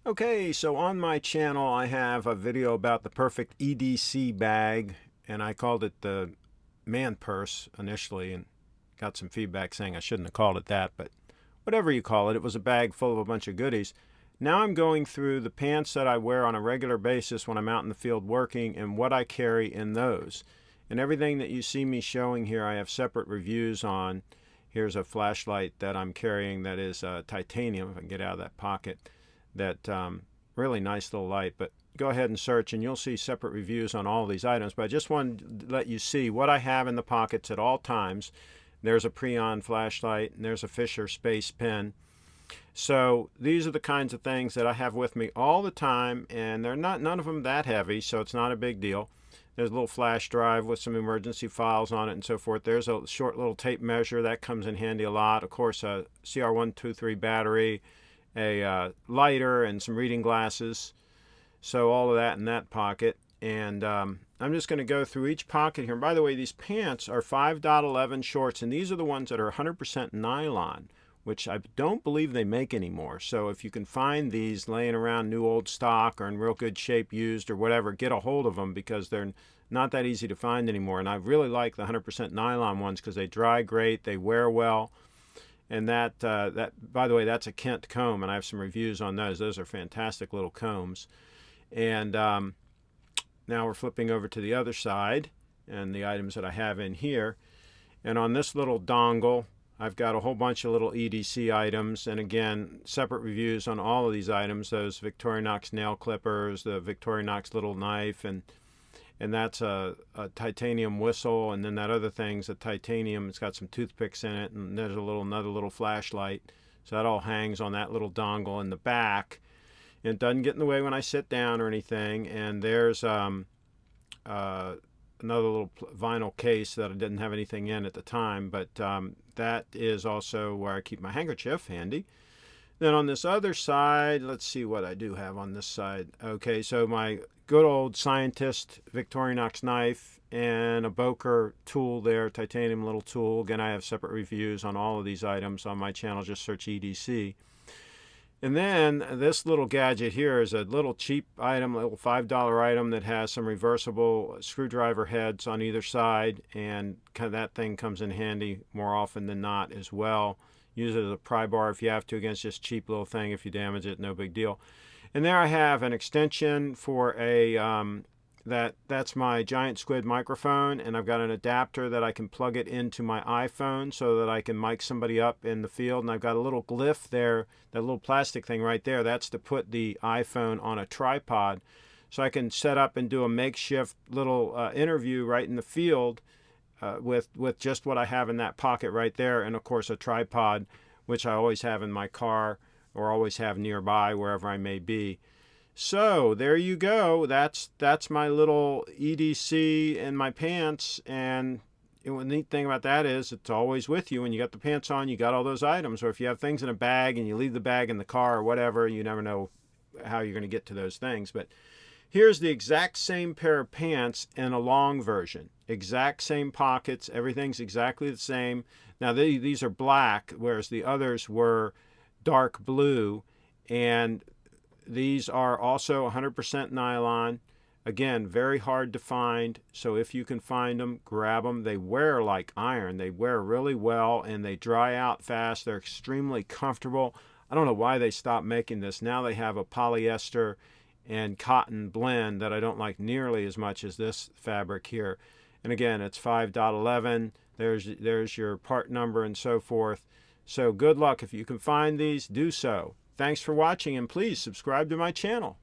Okay, so on my channel I have a video about the Perfect EDC bag, and I called it the man purse initially and got some feedback saying I shouldn't have called it that, but whatever you call it, it was a bag full of a bunch of goodies. Now I'm going through the pants that I wear on a regular basis when I'm out in the field working and what I carry in those. And everything that you see me showing here I have separate reviews on. Here's a flashlight that I'm carrying that is titanium, if I can get out of that pocket. That really nice little light, but go ahead and search and you'll see separate reviews on all these items. But I just wanted to let you see what I have in the pockets at all times. There's a Preon flashlight and there's a Fisher space pen. So these are the kinds of things that I have with me all the time, and they're none of them that heavy, so it's not a big deal. There's a little flash drive with some emergency files on it and so forth. There's a short little tape measure that comes in handy a lot. Of course, a CR123 battery, a lighter, and some reading glasses. So all of that in that pocket. And I'm just going to go through each pocket here. And by the way, these pants are 5.11 shorts, and these are the ones that are 100% nylon, which I don't believe they make anymore. So if you can find these laying around new old stock or in real good shape used or whatever, get a hold of them because they're not that easy to find anymore. And I really like the 100% nylon ones because they dry great, they wear well. And that, by the way, that's a Kent comb, and I have some reviews on those. Those are fantastic little combs. And now we're flipping over to the other side and the items that I have in here. And on this little dongle, I've got a whole bunch of little EDC items. And again, separate reviews on all of these items. Those Victorinox nail clippers, the Victorinox little knife, and that's a titanium whistle, and then that other thing's a titanium. It's got some toothpicks in it, and there's another little flashlight. So that all hangs on that little dongle in the back. And it doesn't get in the way when I sit down or anything. And there's another little vinyl case that I didn't have anything in at the time, but that is also where I keep my handkerchief handy. Then on this other side, let's see what I do have on this side. Okay, so my good old scientist Victorinox knife and a Boker tool there, titanium little tool. Again, I have separate reviews on all of these items on my channel. Just search EDC. And then this little gadget here is a little cheap item, a little $5 item that has some reversible screwdriver heads on either side, and that thing comes in handy more often than not as well. Use it as a pry bar if you have to. Again, it's just a cheap little thing. If you damage it, no big deal. And there I have an extension for a that's my giant squid microphone, and I've got an adapter that I can plug it into my iPhone so that I can mic somebody up in the field. And I've got a little glyph there, that little plastic thing right there. That's to put the iPhone on a tripod, so I can set up and do a makeshift little interview right in the field with just what I have in that pocket right there, and of course a tripod, which I always have in my car or always have nearby wherever I may be. So there you go. That's my little EDC in my pants, and the neat thing about that is it's always with you. When you got the pants on, you got all those items. Or if you have things in a bag and you leave the bag in the car or whatever, you never know how you're going to get to those things. But here's the exact same pair of pants in a long version. Exact same pockets. Everything's exactly the same. Now these are black, whereas the others were dark blue, and these are also 100% nylon. Again, very hard to find, so if you can find them, grab them. They wear like iron. They wear really well, and they dry out fast. They're extremely comfortable. I don't know why they stopped making this. Now they have a polyester and cotton blend that I don't like nearly as much as this fabric here. And again, it's 5.11. There's your part number and so forth. So good luck. If you can find these, do so. Thanks for watching, and please subscribe to my channel.